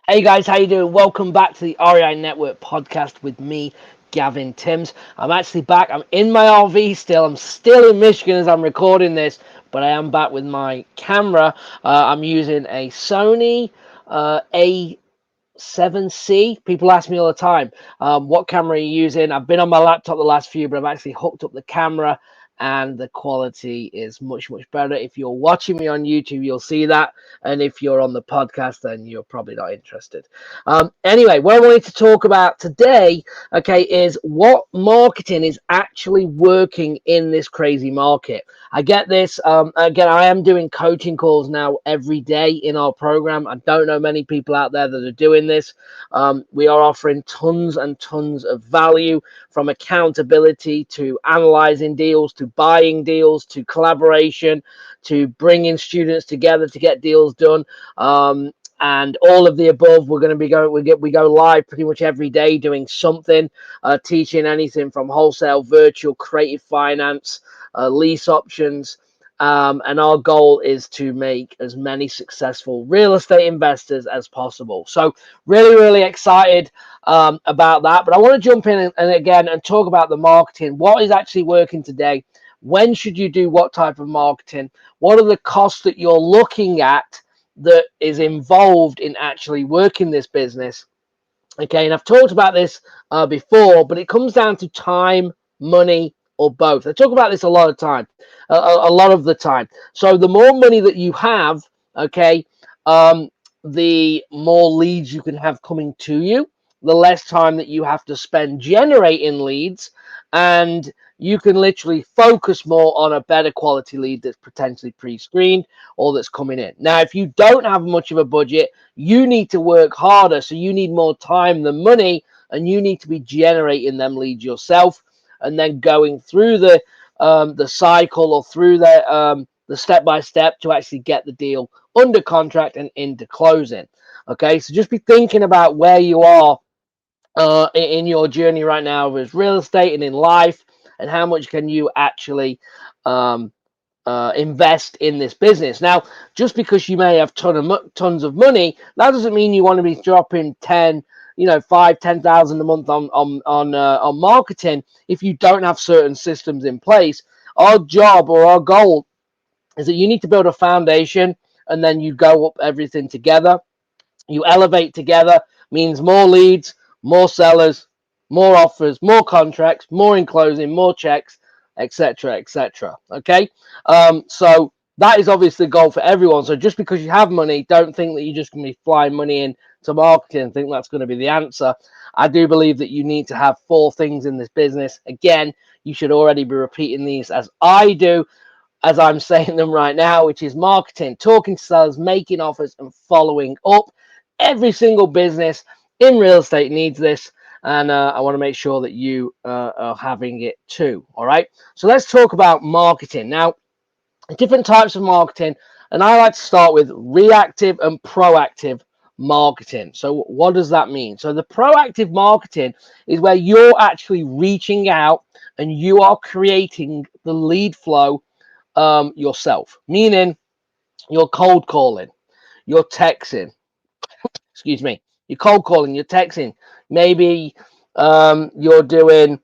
Hey guys, how you doing? Welcome back to the REI Network podcast with me, Gavin Timms. I'm actually back. I'm in my RV still. I'm still in Michigan as I'm recording this, but I am back with my camera. I'm using a Sony A7C. People ask me all the time, what camera are you using? I've been on my laptop the last few, but I've actually hooked up the camera and the quality is much better. If you're watching me on YouTube, you'll see that, and if you're on the podcast, then you're probably not interested. Anyway, what I wanted to talk about today, okay, is what marketing is actually working in this crazy market. I get this. Again, I am doing coaching calls now every day in our program. I don't know many people out there that are doing this. We are offering tons and tons of value, from accountability to analyzing deals to buying deals to collaboration to bringing students together to get deals done. And all of the above. We're going to be going. We go live pretty much every day doing something, teaching anything from wholesale, virtual, creative finance, lease options. And our goal is to make as many successful real estate investors as possible. So really excited about that. But I want to jump in and talk about the marketing. What is actually working today? When should you do what type of marketing? What are the costs that you're looking at that is involved in actually working this business? Okay, and I've talked about this before, but it comes down to time, money, or both. I talk about this a lot of time, a lot of the time. So the more money that you have, okay, the more leads you can have coming to you, the less time that you have to spend generating leads, and you can literally focus more on a better quality lead that's potentially pre-screened or that's coming in. Now, if you don't have much of a budget, you need to work harder, so you need more time than money, and you need to be generating them leads yourself, and then going through the cycle or through the step by step to actually get the deal under contract and into closing. Okay, so just be thinking about where you are in your journey right now with real estate and in life, and how much can you actually invest in this business. Now, just because you may have tons of money, that doesn't mean you want to be dropping 5,000-10,000 a month on marketing if you don't have certain systems in place. Our job or our goal is that you need to build a foundation, and then you go up everything together. You elevate together, means more leads, more sellers, more offers, more contracts, more in closing, more checks, etc. Okay, so that is obviously the goal for everyone. So just because you have money, don't think that you're just going to be flying money in to marketing and think that's going to be the answer. I do believe that you need to have 4 things in this business. Again, you should already be repeating these as I do, as I'm saying them right now, which is marketing, talking to sellers, making offers, and following up. Every single business in real estate needs this, and I want to make sure that you are having it too. All right, so let's talk about marketing now. Different types of marketing, and I like to start with reactive and proactive marketing. So what does that mean? So the proactive marketing is where you're actually reaching out and you are creating the lead flow yourself, meaning you're cold calling, you're texting, excuse me, you're cold calling, you're texting. Maybe you're doing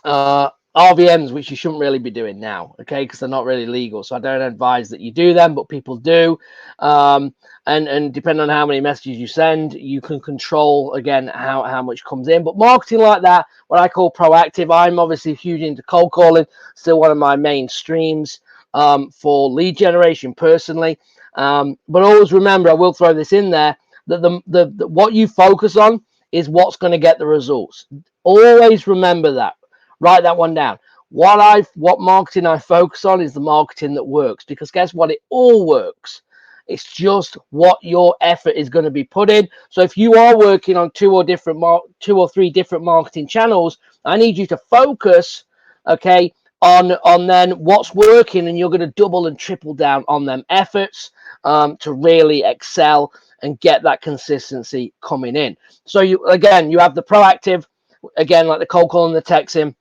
RVMs, which you shouldn't really be doing now, okay, because they're not really legal. So I don't advise that you do them, but people do. And depending on how many messages you send, you can control again how much comes in. But marketing like that, what I call proactive, I'm obviously huge into cold calling, still one of my main streams for lead generation personally. But always remember, I will throw this in there, that the what you focus on is what's going to get the results. Always remember that. Write that one down. What marketing I focus on is the marketing that works, because guess what? It all works. It's just what your effort is going to be put in. So if you are working on 2 or 3 different marketing channels, I need you to focus, okay, on then what's working, and you're going to double and triple down on them efforts to really excel and get that consistency coming in. So you have the proactive, again, like the cold calling, the texting.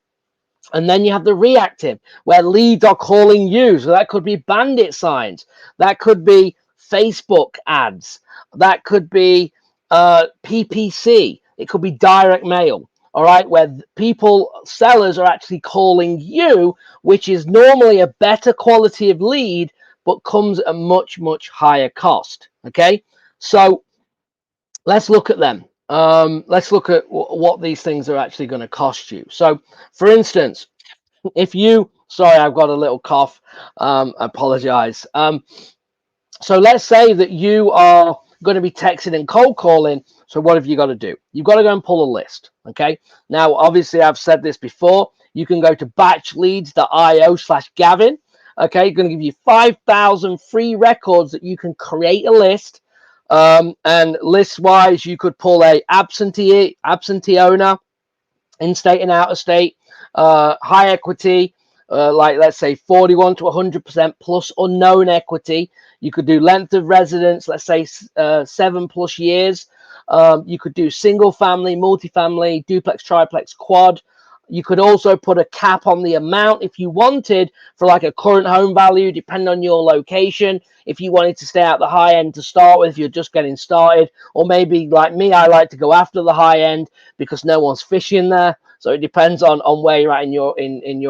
And then you have the reactive, where leads are calling you. So that could be bandit signs. That could be Facebook ads. That could be PPC. It could be direct mail. All right, where sellers are actually calling you, which is normally a better quality of lead, but comes at a much, much higher cost. Okay, so let's look at them. Let's look at what these things are actually going to cost you. So, for instance, if you, sorry, I've got a little cough. I apologize. So let's say that you are going to be texting and cold calling. So what have you got to do? You've got to go and pull a list. Okay. Now, obviously, I've said this before. You can go to batchleads.io/Gavin. Okay. Going to give you 5,000 free records that you can create a list. And list wise, you could pull a absentee owner, in-state and out-of-state, high equity, like let's say 41 to 100% plus unknown equity. You could do length of residence, let's say 7+ years. You could do single family, multifamily, duplex, triplex, quad. You could also put a cap on the amount if you wanted for like a current home value, depending on your location. If you wanted to stay at the high end to start with, if you're just getting started, or maybe like me, I like to go after the high end because no one's fishing there. So it depends on where you're at in your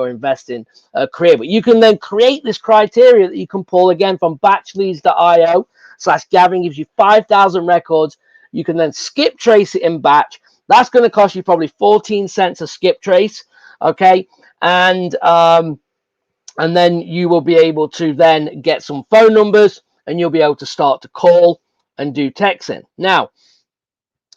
investing career. But you can then create this criteria that you can pull again from batchleads.io/Gavin. Gives you 5,000 records. You can then skip trace it in batch. That's going to cost you probably 14 cents a skip trace. Okay. And then you will be able to then get some phone numbers and you'll be able to start to call and do texting. Now,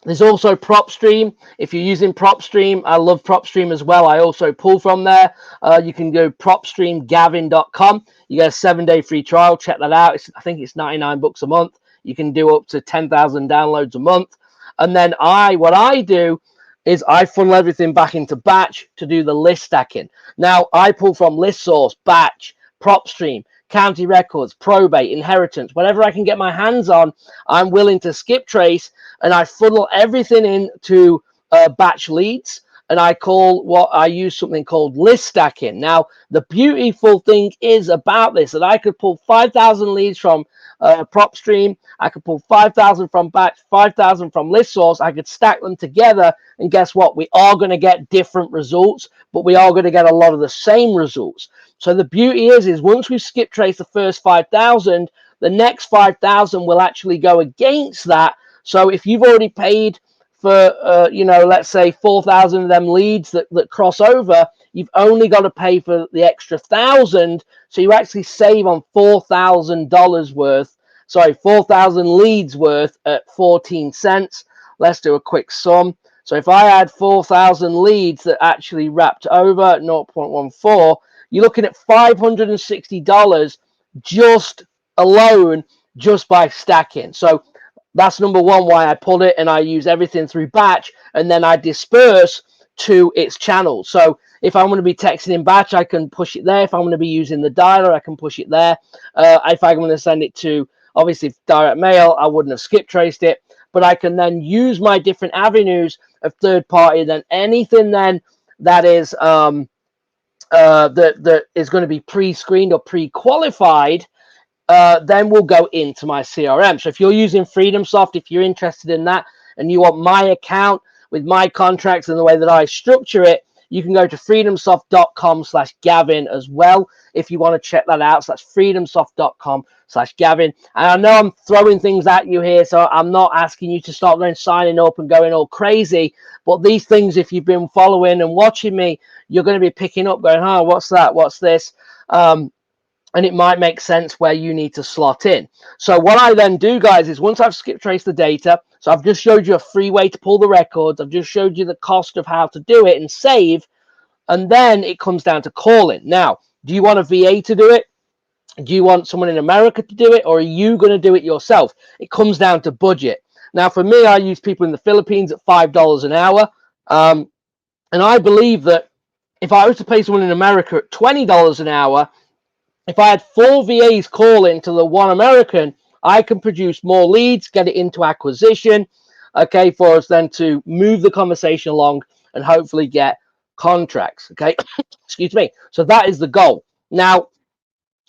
there's also PropStream. If you're using PropStream, I love PropStream as well. I also pull from there. You can go propstreamgavin.com. You get a 7-day free trial. Check that out. I think it's $99 a month. You can do up to 10,000 downloads a month. And then what I do is I funnel everything back into batch to do the list stacking. Now, I pull from ListSource, batch, PropStream, county records, probate, inheritance, whatever I can get my hands on, I'm willing to skip trace, and I funnel everything into batch leads, and I use something called list stacking. Now, the beautiful thing is about this that I could pull 5,000 leads from PropStream, I could pull 5,000 from batch, 5,000 from ListSource. I could stack them together, and guess what? We are going to get different results, but we are going to get a lot of the same results. So the beauty is once we skip trace the first 5,000, the next 5,000 will actually go against that. So if you've already paid for, let's say 4,000 of them leads that cross over, you've only got to pay for the extra 1,000. So you actually save on $4,000 worth. Sorry, 4,000 leads worth at 14 cents. Let's do a quick sum. So if I had 4,000 leads that actually wrapped over at 0.14, you're looking at $560 just alone, just by stacking. So that's number one why I pulled it, and I use everything through batch, and then I disperse to its channels. So if I'm going to be texting in batch, I can push it there. If I'm going to be using the dialer, I can push it there. If I'm going to send it to, obviously, direct mail, I wouldn't have skip traced it, but I can then use my different avenues of third party. Then anything then that is that is going to be pre-screened or pre-qualified, then will go into my CRM. So if you're using FreedomSoft, if you're interested in that and you want my account with my contracts and the way that I structure it, you can go to freedomsoft.com/Gavin as well if you want to check that out. So that's freedomsoft.com/Gavin. And I know I'm throwing things at you here, so I'm not asking you to start then signing up and going all crazy. But these things, if you've been following and watching me, you're going to be picking up going, oh, what's that? What's this? And it might make sense where you need to slot in. So what I then do, guys, is once I've skip traced the data, so I've just showed you a free way to pull the records. I've just showed you the cost of how to do it and save. And then it comes down to calling. Now, do you want a VA to do it? Do you want someone in America to do it? Or are you going to do it yourself? It comes down to budget. Now, for me, I use people in the Philippines at $5 an hour. And I believe that if I was to pay someone in America at $20 an hour, if I had 4 VAs calling to the one American, I can produce more leads, get it into acquisition, okay, for us then to move the conversation along and hopefully get contracts, okay? Excuse me. So that is the goal. Now,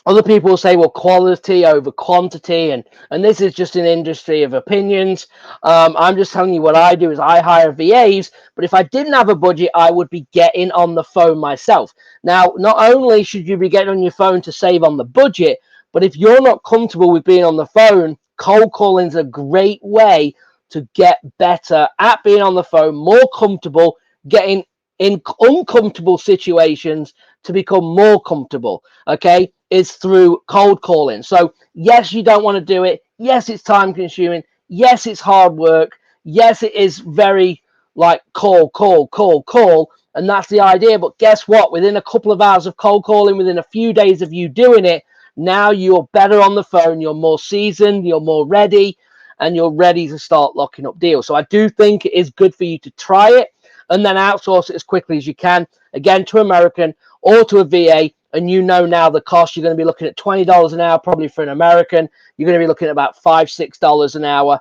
Other people will say, well, quality over quantity, and this is just an industry of opinions. I'm just telling you what I do is I hire VAs, but if I didn't have a budget, I would be getting on the phone myself. Now, not only should you be getting on your phone to save on the budget, but if you're not comfortable with being on the phone, cold calling is a great way to get better at being on the phone, more comfortable, getting in uncomfortable situations to become more comfortable. Okay, is through cold calling. So yes, you don't want to do it. Yes, it's time consuming. Yes, it's hard work. Yes, it is very like call, and that's the idea. But guess what? Within a couple of hours of cold calling, within a few days of you doing it, now you're better on the phone. You're more seasoned. You're more ready, and you're ready to start locking up deals. So I do think it is good for you to try it and then outsource it as quickly as you can. Again, to American or to a VA, and you know now the cost, you're going to be looking at $20 an hour probably for an American. You're going to be looking at about $5-6 an hour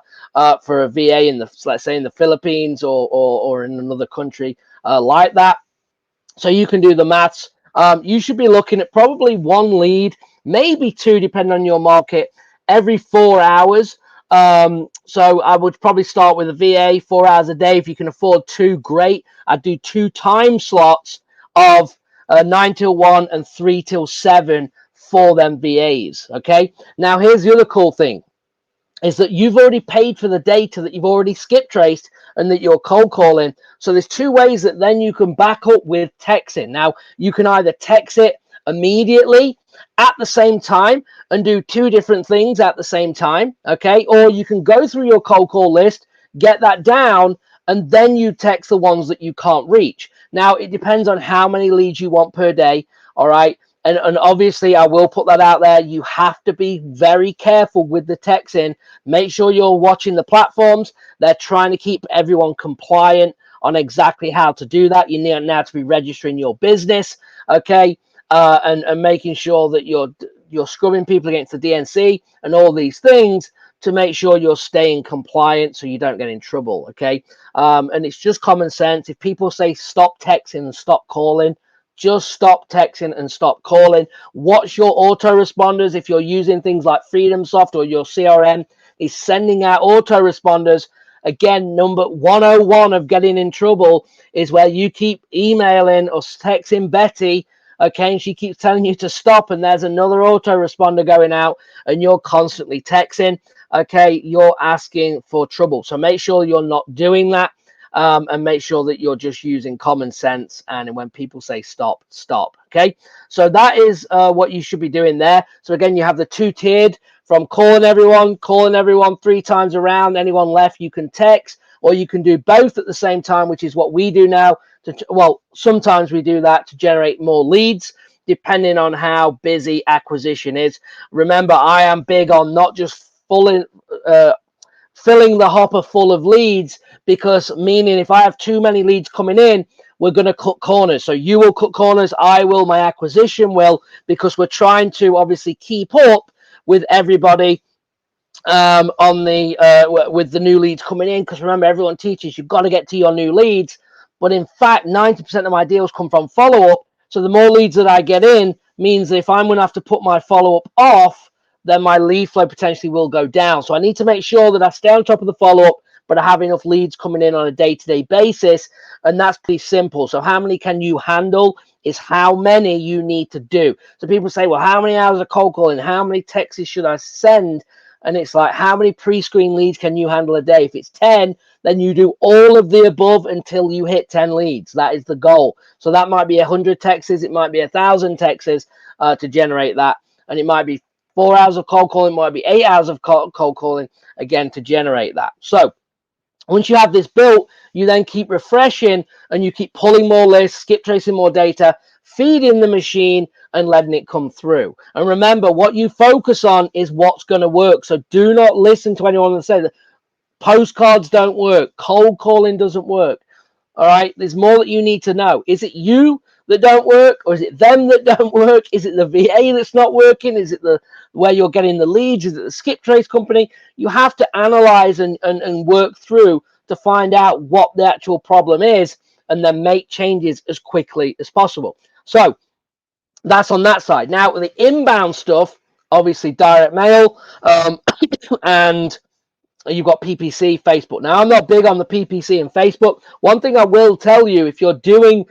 for a VA in the, let's say, in the Philippines or in another country like that. So you can do the maths. You should be looking at probably one lead, maybe two, depending on your market, every 4 hours. So I would probably start with a VA, 4 hours a day. If you can afford two, great. I'd do 2 time slots of 9 till 1 and 3 till 7 for them VAs. Okay. Now, here's the other cool thing is that you've already paid for the data that you've already skip traced and that you're cold calling. So there's two ways that then you can back up with texting. Now, you can either text it immediately at the same time and do two different things at the same time, okay? Or you can go through your cold call list, get that down, and then you text the ones that you can't reach. Now, it depends on how many leads you want per day, all right? And obviously, I will put that out there. You have to be very careful with the texting. Make sure you're watching the platforms. They're trying to keep everyone compliant on exactly how to do that. You need now to be registering your business, okay, and making sure that you're scrubbing people against the DNC and all these things to make sure you're staying compliant so you don't get in trouble, okay? And it's just common sense. If people say stop texting and stop calling, just stop texting and stop calling. Watch your autoresponders. If you're using things like FreedomSoft or your CRM is sending out autoresponders. Again, number 101 of getting in trouble is where you keep emailing or texting Betty, okay, and she keeps telling you to stop, and there's another autoresponder going out, and you're constantly texting, okay, you're asking for trouble. So make sure you're not doing that. And make sure that you're just using common sense. And when people say stop, stop. Okay. So that is what you should be doing there. So again, you have the two-tiered from calling everyone 3 times around. Anyone left, you can text, or you can do both at the same time, which is what we do now. Well, sometimes we do that to generate more leads, depending on how busy acquisition is. Remember, I am big on not just filling the hopper full of leads, because meaning if I have too many leads coming in, we're going to cut corners. So you will cut corners, I will, my acquisition will, because we're trying to obviously keep up with everybody on the with the new leads coming in. Because remember, everyone teaches you've got to get to your new leads, but in fact 90% of my deals come from follow-up. So the more leads that I get in means that if I'm going to have to put my follow-up off, then my lead flow potentially will go down. So I need to make sure that I stay on top of the follow-up, but I have enough leads coming in on a day-to-day basis. And that's pretty simple. So how many can you handle is how many you need to do. So people say, well, how many hours of cold calling? How many texts should I send? And it's like, how many pre-screen leads can you handle a day? If it's 10, then you do all of the above until you hit 10 leads. That is the goal. So that might be 100 texts. It might be 1,000 texts to generate that. And it might be 4 hours of cold calling, might be 8 hours of cold calling, again, to generate that. So once you have this built, you then keep refreshing and you keep pulling more lists, skip tracing more data, feeding the machine and letting it come through. And remember, what you focus on is what's going to work. So do not listen to anyone that says that postcards don't work, cold calling doesn't work. All right, there's more that you need to know. Is it you that don't work, or is it them that don't work? Is it the VA that's not working? Is it the where you're getting the leads? Is it the skip trace company? You have to analyze and work through to find out what the actual problem is, and then make changes as quickly as possible. So That's on that side. Now, the inbound stuff, obviously direct mail, and you've got PPC, Facebook. Now, I'm not big on the PPC and Facebook. One thing I will tell you, if you're doing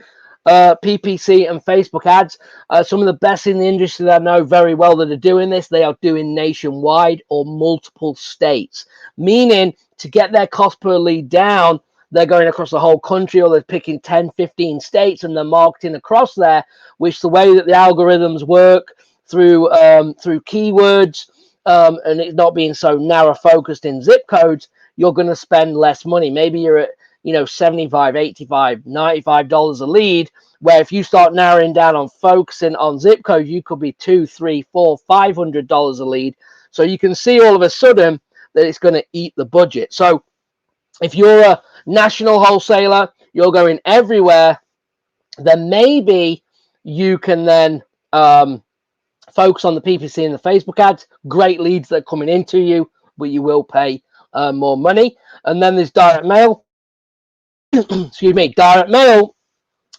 PPC and Facebook ads, some of the best in the industry that I know very well that are doing this, they are doing nationwide or multiple states, meaning to get their cost per lead down, they're going across the whole country, or they're picking 10, 15 states and they're marketing across there, which the way that the algorithms work through keywords, and it's not being so narrow focused in zip codes, you're going to spend less money. Maybe you're at, 75, 85, $95 a lead, where if you start narrowing down on focusing on zip codes, you could be $200, $300, $400, $500 a lead. So you can see all of a sudden that it's going to eat the budget. So if you're a national wholesaler, you're going everywhere, then maybe you can then focus on the PPC and the Facebook ads. Great leads that are coming into you, but you will pay more money. And then there's direct mail. Excuse me, direct mail.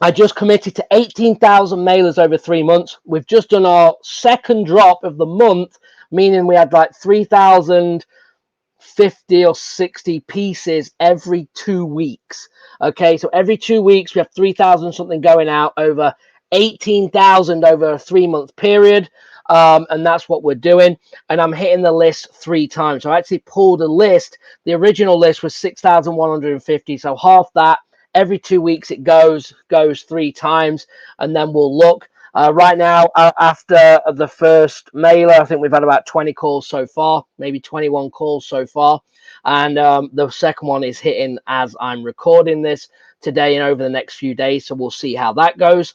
I just committed to 18,000 mailers over 3 months. We've just done our second drop of the month, meaning we had like 3,050 or 60 pieces every 2 weeks. Okay, so every 2 weeks we have 3,000 something going out, over 18,000 over a 3-month period. And that's what we're doing. And I'm hitting the list 3 times. So I actually pulled a list. The original list was 6,150. So half that. Every 2 weeks it goes 3 times, and then we'll look. Right now, after the first mailer, I think we've had about 20 calls so far, maybe 21 calls so far. And the second one is hitting as I'm recording this today and over the next few days. So we'll see how that goes.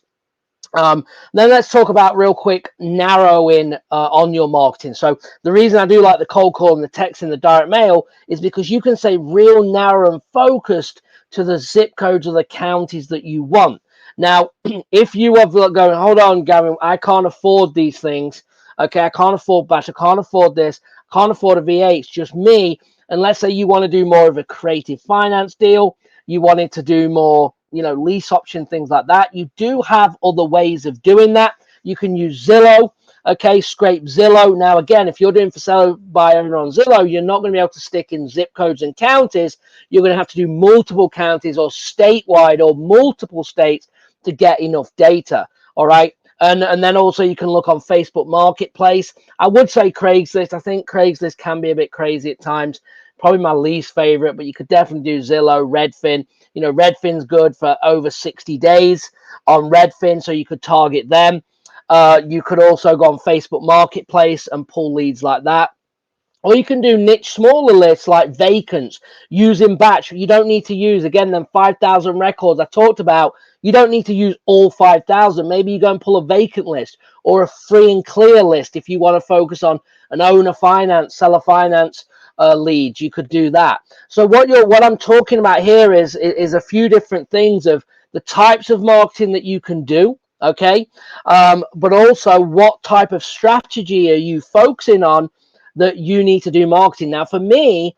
Then let's talk about real quick narrowing on your marketing. So the reason I do like the cold call and the text and the direct mail is because you can say real narrow and focused to the zip codes of the counties that you want. Now, if you are going, hold on, Gavin, I can't afford these things. Okay, I can't afford batch. I can't afford this. I can't afford a VA. It's just me. And let's say you want to do more of a creative finance deal. You wanted to do more, lease option, things like that. You do have other ways of doing that. You can use Zillow. Okay, scrape Zillow. Now, again, if you're doing for sale by owner on Zillow, you're not going to be able to stick in zip codes and counties. You're going to have to do multiple counties or statewide or multiple states to get enough data. All right. And then also you can look on Facebook Marketplace. I would say Craigslist. I think Craigslist can be a bit crazy at times. Probably my least favorite, but you could definitely do Zillow, Redfin. Redfin's good for over 60 days on Redfin, so you could target them. You could also go on Facebook Marketplace and pull leads like that. Or you can do niche smaller lists like vacants using batch. You don't need to use, again, them 5,000 records I talked about. You don't need to use all 5,000. Maybe you go and pull a vacant list or a free and clear list. If you want to focus on an owner finance, seller finance leads, you could do that. So what I'm talking about here is a few different things of the types of marketing that you can do. Okay. But also what type of strategy are you focusing on that you need to do marketing. Now, for me,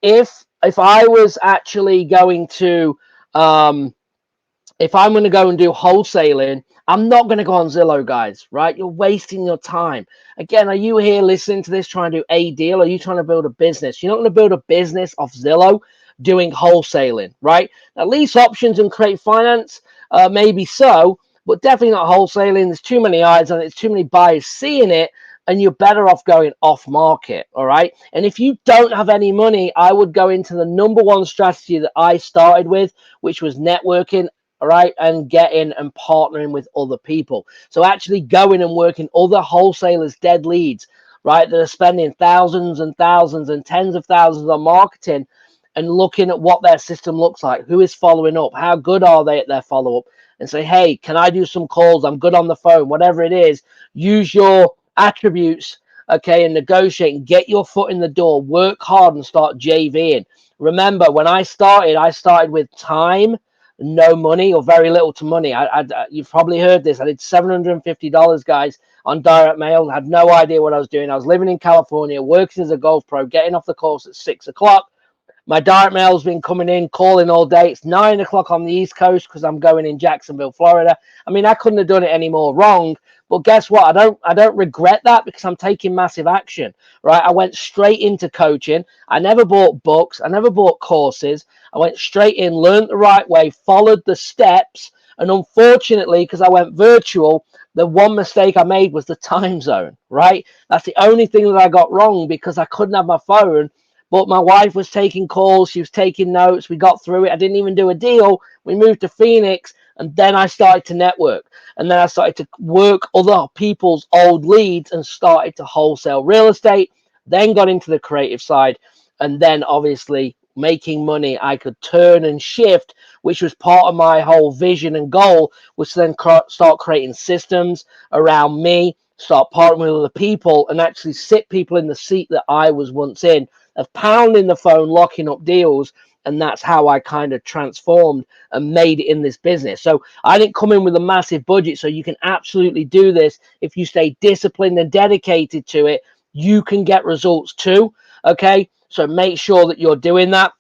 if I was actually going to, if I'm going to go and do wholesaling, I'm not going to go on Zillow, guys, right? You're wasting your time. Again, are you here listening to this trying to do a deal? Or are you trying to build a business? You're not going to build a business off Zillow doing wholesaling, right? Now, lease options and create finance, maybe so, but definitely not wholesaling. There's too many eyes on it. There's too many buyers seeing it. And you're better off going off market. All right. And if you don't have any money, I would go into the number one strategy that I started with, which was networking. All right. And getting and partnering with other people. So actually going and working other wholesalers, dead leads, right, that are spending thousands and thousands and tens of thousands on marketing, and looking at what their system looks like, who is following up, how good are they at their follow up, and say, hey, can I do some calls? I'm good on the phone, whatever it is. Use your attributes, okay, and negotiate and get your foot in the door. Work hard and start JVing. Remember, when I started with time, no money, or very little to money. You've probably heard this. I did $750, guys, on direct mail. I had no idea what I was doing. I was living in California, working as a golf pro, getting off the course at 6 o'clock. My direct mail's been coming in, calling all day. It's 9 o'clock on the East Coast because I'm going in Jacksonville, Florida. I mean, I couldn't have done it any more wrong, But guess what? I don't regret that because I'm taking massive action, right? I went straight into coaching. I never bought books. I never bought courses. I went straight in, learned the right way, followed the steps. And unfortunately, because I went virtual, the one mistake I made was the time zone, right? That's the only thing that I got wrong because I couldn't have my phone. But my wife was taking calls. She was taking notes. We got through it. I didn't even do a deal. We moved to Phoenix. And then I started to network. And then I started to work other people's old leads and started to wholesale real estate. Then got into the creative side. And then obviously making money, I could turn and shift, which was part of my whole vision and goal, was to then start creating systems around me, start partnering with other people, and actually sit people in the seat that I was once in, of pounding the phone, locking up deals. And that's how I kind of transformed and made it in this business. So I didn't come in with a massive budget. So you can absolutely do this. If you stay disciplined and dedicated to it, you can get results too. Okay. So make sure that you're doing that.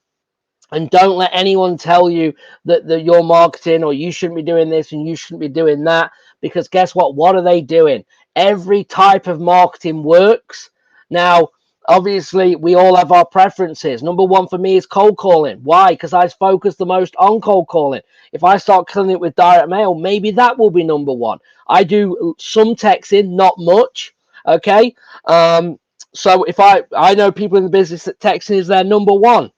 And don't let anyone tell you that you're marketing or you shouldn't be doing this and you shouldn't be doing that. Because guess what? What are they doing? Every type of marketing works. Now, obviously, we all have our preferences. Number one for me is cold calling. Why? Because I focus the most on cold calling. If I start killing it with direct mail, maybe that will be number one. I do some texting, not much. Okay. So if I know people in the business that texting is their number one.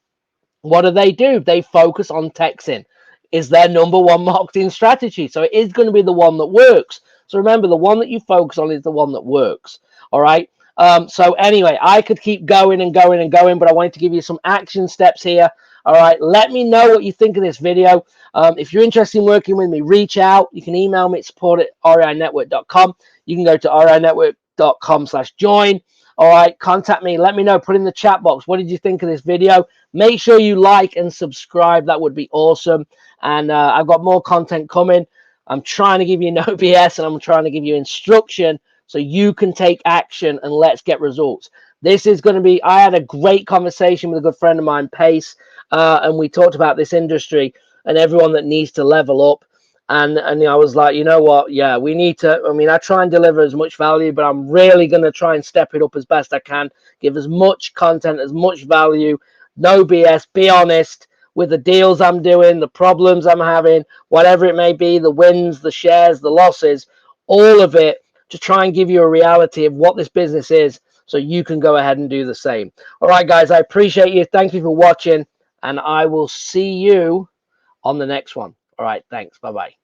What do? They focus on texting. Is their number one marketing strategy. So it is going to be the one that works. So remember, the one that you focus on is the one that works. All right. So anyway, I could keep going and going and going, but I wanted to give you some action steps here. All right. Let me know what you think of this video. If you're interested in working with me, reach out. You can email me at support@reinetwork.com. You can go to reinetwork.com/join. All right. Contact me. Let me know. Put in the chat box. What did you think of this video? Make sure you like and subscribe. That would be awesome. And I've got more content coming. I'm trying to give you no BS and I'm trying to give you instruction so you can take action and let's get results. This is going to be, I had a great conversation with a good friend of mine, Pace, and we talked about this industry and everyone that needs to level up. And I was like, you know what? Yeah, we need to. I mean, I try and deliver as much value, but I'm really going to try and step it up as best I can, give as much content, as much value. No BS, be honest with the deals I'm doing, the problems I'm having, whatever it may be, the wins, the shares, the losses, all of it, to try and give you a reality of what this business is so you can go ahead and do the same. All right, guys, I appreciate you. Thank you for watching, and I will see you on the next one. All right, thanks. Bye-bye.